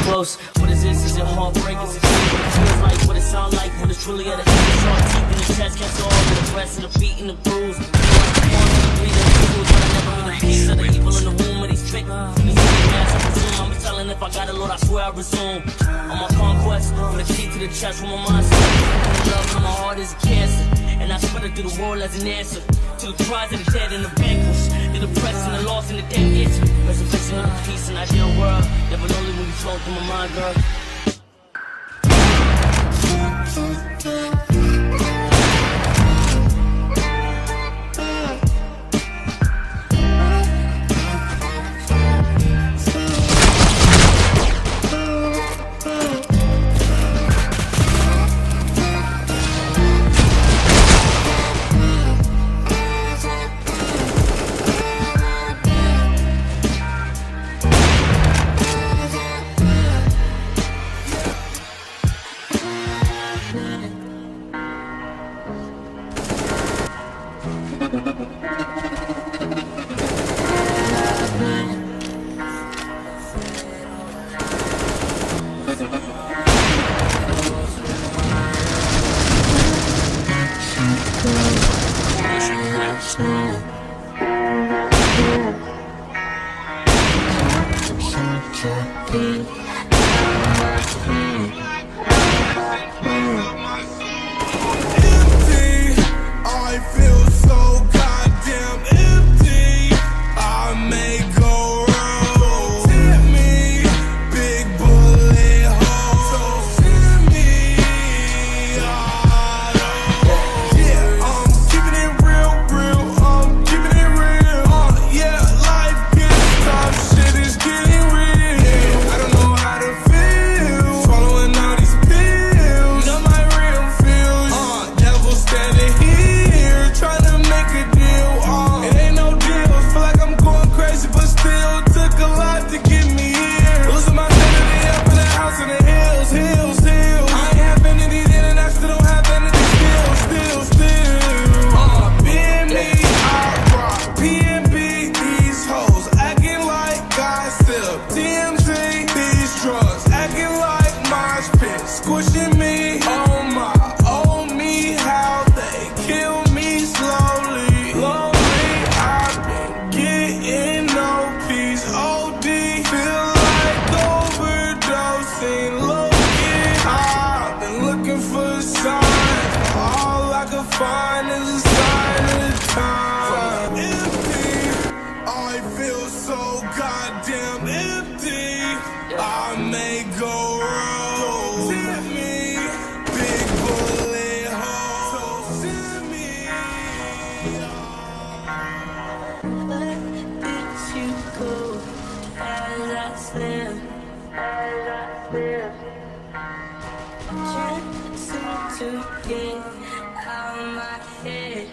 Close. What is this? Is it heartbreak? Is it what it feels like? What it sound like? What it's truly at the end? Sharp teeth in the chest, catch all of the rest of the beat and the bruise. But I never want a piece of the evil in the womb of these big. These mass, I presume. I'm telling if I got a Lord, I swear I resume. On my conquest, with a key to the chest, with my mind set. The love in my heart is a cancer, and I spread it through the world as an answer to the cries of the dead and the vanquished, the depressed and the lost and the dead itch. Resurrection of the peace and ideal world. Never lonely when you flow through my mind, girl. Squishing me, oh my, oh me, how they kill me slowly. Lonely, I've been getting no peace. OD, feel like overdosing. Looking, I've been looking for signs. All I can find is a sign of time. Empty, I feel so goddamn empty. I may go wrong. Can't seem to get out of my head.